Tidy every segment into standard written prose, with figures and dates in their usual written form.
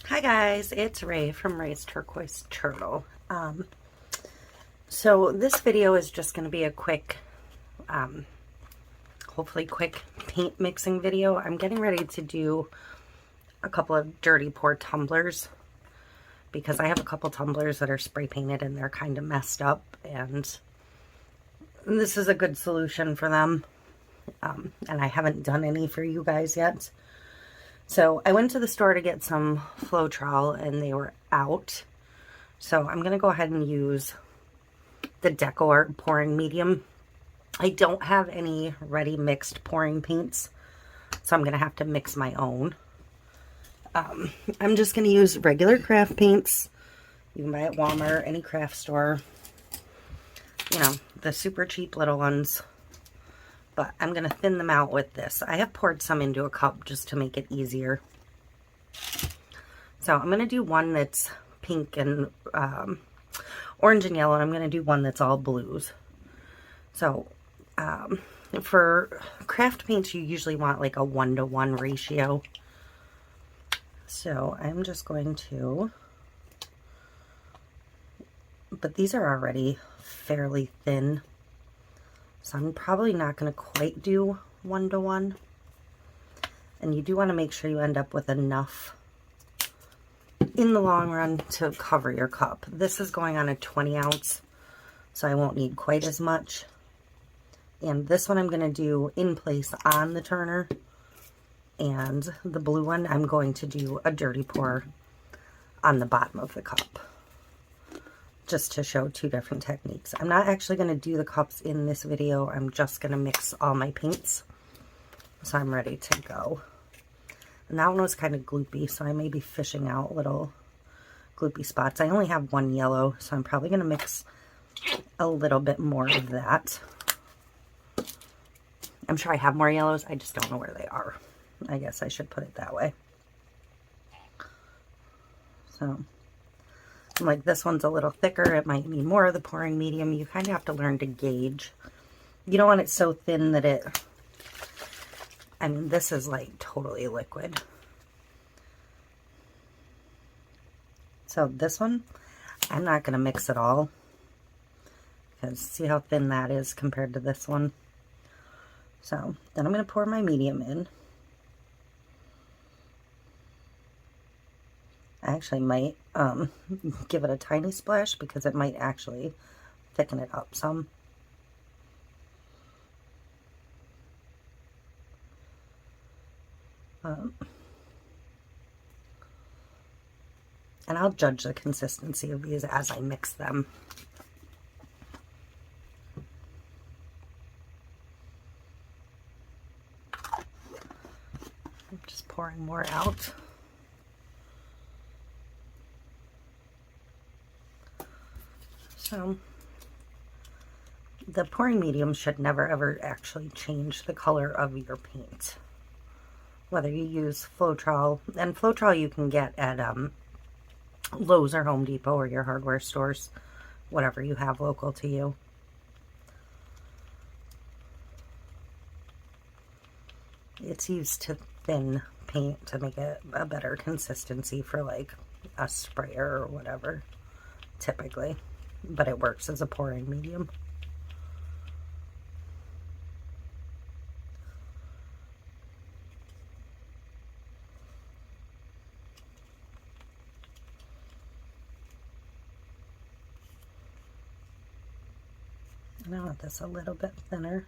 Hi guys, it's Ray from Ray's Turquoise Turtle. So this video is just going to be a quick, hopefully quick paint mixing video. I'm getting ready to do a couple of dirty pour tumblers because I have a couple tumblers that are spray painted and they're kind of messed up, and this is a good solution for them. And I haven't done any for you guys yet. So I went to the store to get some FLOETROL and they were out. So I'm going to go ahead and use the DECO Art pouring medium. I don't have any ready mixed pouring paints, so I'm going to have to mix my own. I'm just going to use regular craft paints. You can buy at Walmart, any craft store. You know, the super cheap little ones. But I'm going to thin them out with this. I have poured some into a cup just to make it easier. So I'm going to do one that's pink and orange and yellow, and I'm going to do one that's all blues. So for craft paints, you usually want like a 1-to-1 ratio. So I'm just going to, but these are already fairly thin. So I'm probably not going to quite do 1-to-1. And you do want to make sure you end up with enough in the long run to cover your cup. This is going on a 20 ounce, so I won't need quite as much. And this one I'm going to do in place on the turner. And the blue one I'm going to do a dirty pour on the bottom of the cup, just to show two different techniques. I'm not actually going to do the cups in this video. I'm just going to mix all my paints. So I'm ready to go. And that one was kind of gloopy, so I may be fishing out little gloopy spots. I only have one yellow, so I'm probably going to mix a little bit more of that. I'm sure I have more yellows. I just don't know where they are. I guess I should put it that way. So like this one's a little thicker, it might need more of the pouring medium. You kind of have to learn to gauge. You don't want it so thin that it, I mean, this is like totally liquid. So this one, I'm not going to mix it all, because see how thin that is compared to this one. So then I'm going to pour my medium in. I actually might give it a tiny splash because it might actually thicken it up some. And I'll judge the consistency of these as I mix them. I'm just pouring more out. So the pouring medium should never ever actually change the color of your paint. Whether you use FLOETROL, and FLOETROL you can get at Lowe's or Home Depot or your hardware stores, whatever you have local to you. It's used to thin paint to make it a better consistency for like a sprayer or whatever, typically. But it works as a pouring medium. And I want this a little bit thinner.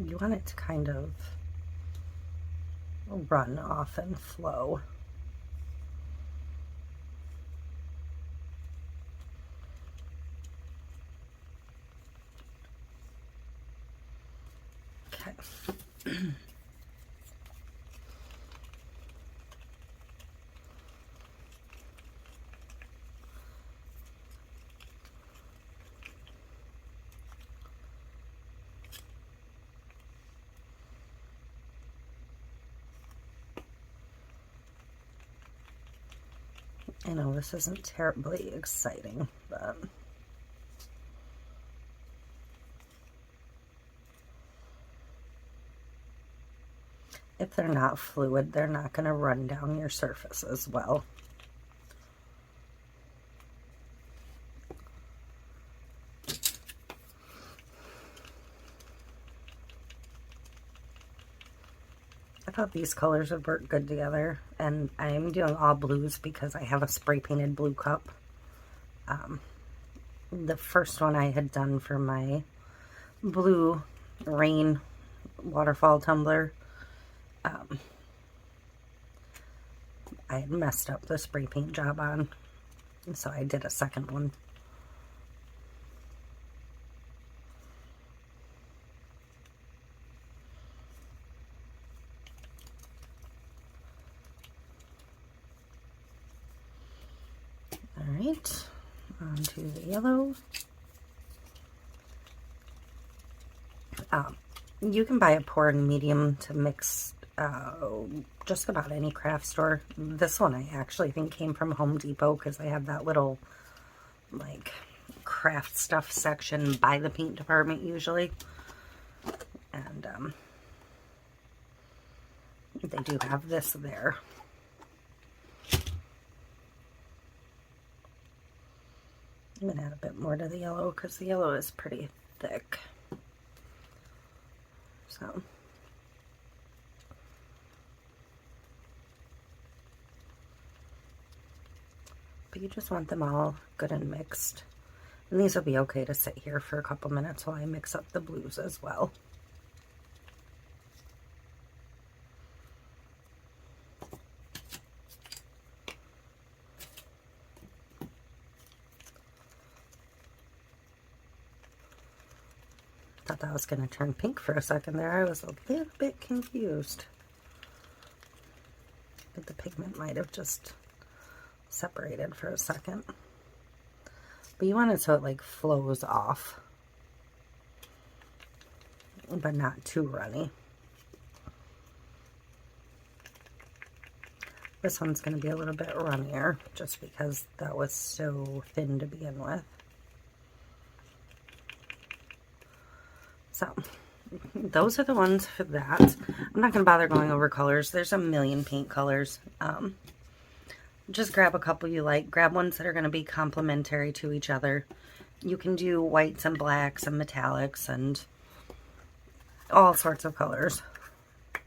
You want it to kind of run off and flow. Okay. I know this isn't terribly exciting, but if they're not fluid, they're not going to run down your surface as well. I thought these colors would work good together, and I'm doing all blues because I have a spray painted blue cup. The first one I had done for my blue rain waterfall tumbler, I had messed up the spray paint job on, so I did a second one. Alright, on to the yellow. You can buy a pouring medium to mix just about any craft store. This one I actually think came from Home Depot because they have that little like craft stuff section by the paint department usually. And they do have this there. I'm going to add a bit more to the yellow because the yellow is pretty thick. So, but you just want them all good and mixed. And these will be okay to sit here for a couple minutes while I mix up the blues as well. Thought that was going to turn pink for a second there. I was a little bit confused. But the pigment might have just separated for a second. But you want it so it like flows off, but not too runny. This one's going to be a little bit runnier just because that was so thin to begin with. So, those are the ones for that. I'm not going to bother going over colors. There's a million paint colors. Just grab a couple you like. Grab ones that are going to be complementary to each other. You can do whites and blacks and metallics and all sorts of colors. I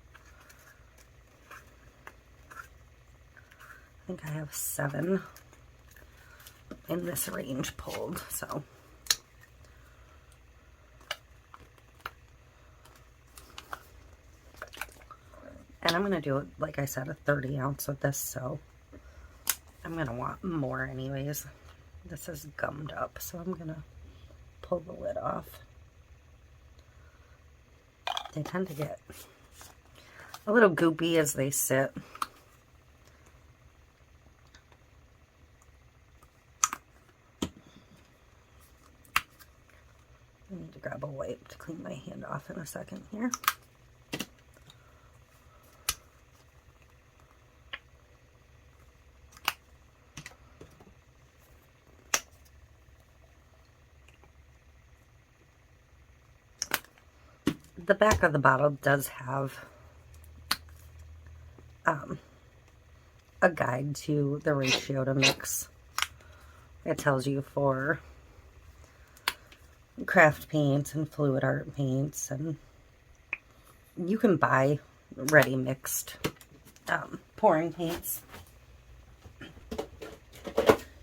think I have 7 in this range pulled, so... And I'm going to do, like I said, a 30 ounce with this, so I'm going to want more anyways. This is gummed up, so I'm going to pull the lid off. They tend to get a little goopy as they sit. I need to grab a wipe to clean my hand off in a second here. The back of the bottle does have a guide to the ratio to mix. It tells you for craft paints and fluid art paints, and you can buy ready mixed pouring paints,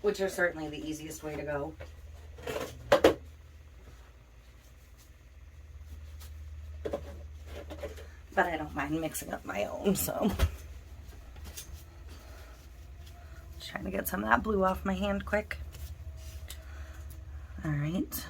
which are certainly the easiest way to go. But I don't mind mixing up my own, so. Just trying to get some of that blue off my hand quick. All right.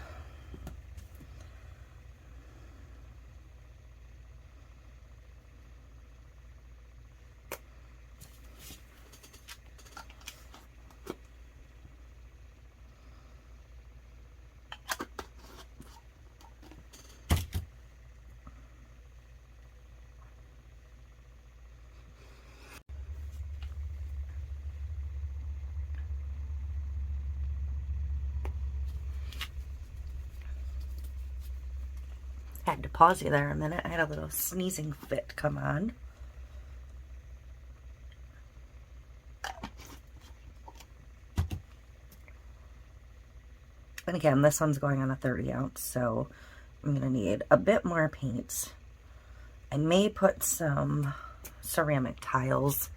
Had to pause you there a minute. I had a little sneezing fit come on. And again, this one's going on a 30 ounce, so I'm going to need a bit more paints. I may put some ceramic tiles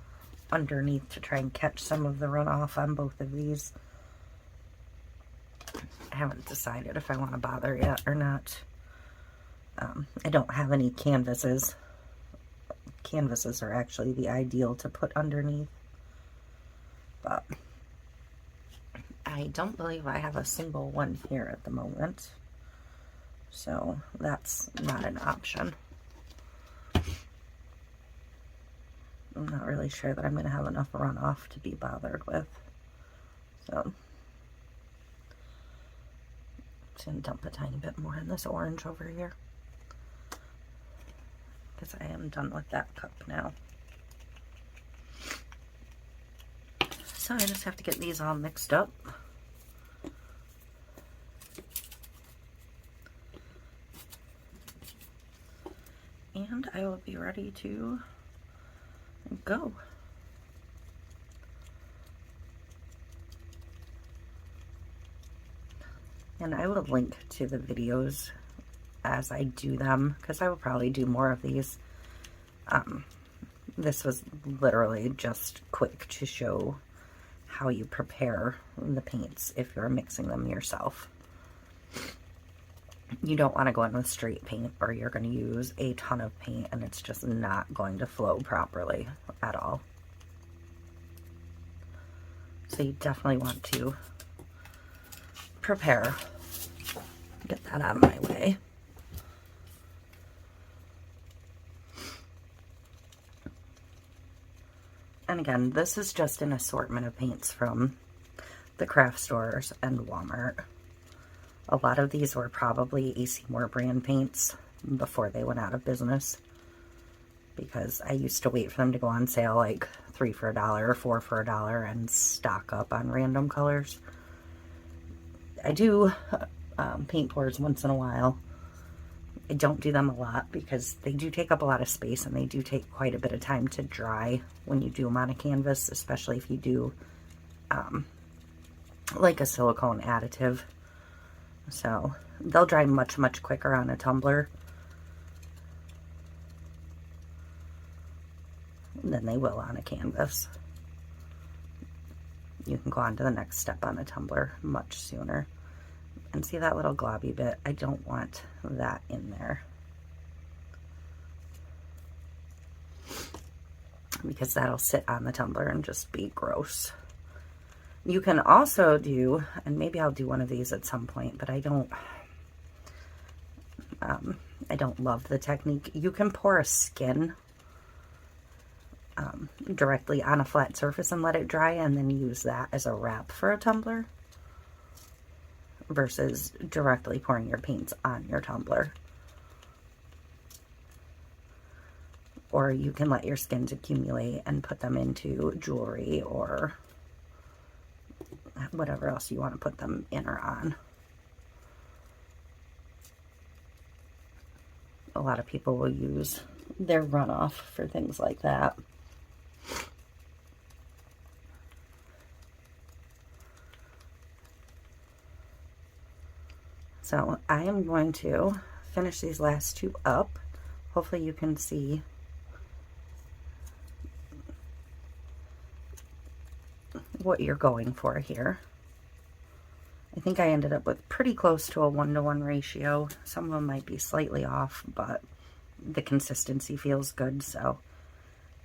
underneath to try and catch some of the runoff on both of these. I haven't decided if I want to bother yet or not. I don't have any canvases. Canvases are actually the ideal to put underneath, but I don't believe I have a single one here at the moment, so that's not an option. I'm not really sure that I'm going to have enough runoff to be bothered with, so I'm just going to dump a tiny bit more in this orange over here, because I am done with that cup now. So I just have to get these all mixed up. And I will be ready to go. And I will link to the videos as I do them, because I will probably do more of these. This was literally just quick to show how you prepare the paints if you're mixing them yourself. You don't want to go in with straight paint, or you're going to use a ton of paint and it's just not going to flow properly at all. So you definitely want to prepare. Get that out of my way. And again, this is just an assortment of paints from the craft stores and Walmart. A lot of these were probably AC Moore brand paints before they went out of business, because I used to wait for them to go on sale, like 3 for $1 or 4 for $1, and stock up on random colors. I do paint pours once in a while. I don't do them a lot because they do take up a lot of space, and they do take quite a bit of time to dry when you do them on a canvas, especially if you do like a silicone additive. So they'll dry much, much quicker on a tumbler than they will on a canvas. You can go on to the next step on a tumbler much sooner. And see that little globby bit? I don't want that in there, because that'll sit on the tumbler and just be gross. You can also do, and maybe I'll do one of these at some point, but I don't love the technique. You can pour a skin directly on a flat surface and let it dry, and then use that as a wrap for a tumbler, versus directly pouring your paints on your tumbler. Or you can let your skins accumulate and put them into jewelry or whatever else you want to put them in or on. A lot of people will use their runoff for things like that. So I am going to finish these last two up. Hopefully you can see what you're going for here. I think I ended up with pretty close to a 1-to-1 ratio. Some of them might be slightly off, but the consistency feels good, so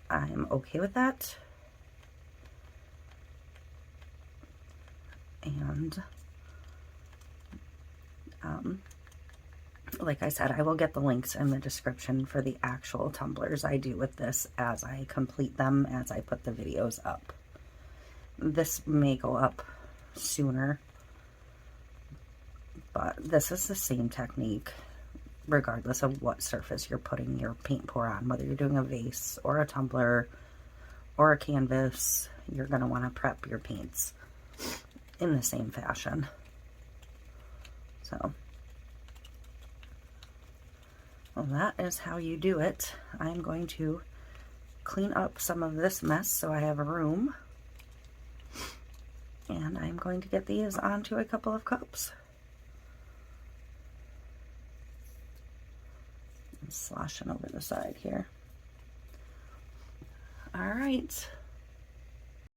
I'm okay with that. And like I said, I will get the links in the description for the actual tumblers I do with this as I complete them, as I put the videos up. This may go up sooner, but this is the same technique regardless of what surface you're putting your paint pour on. Whether you're doing a vase or a tumbler or a canvas, you're going to want to prep your paints in the same fashion. So, well, that is how you do it. I'm going to clean up some of this mess so I have a room. And I'm going to get these onto a couple of cups. sloshing over the side here. All right.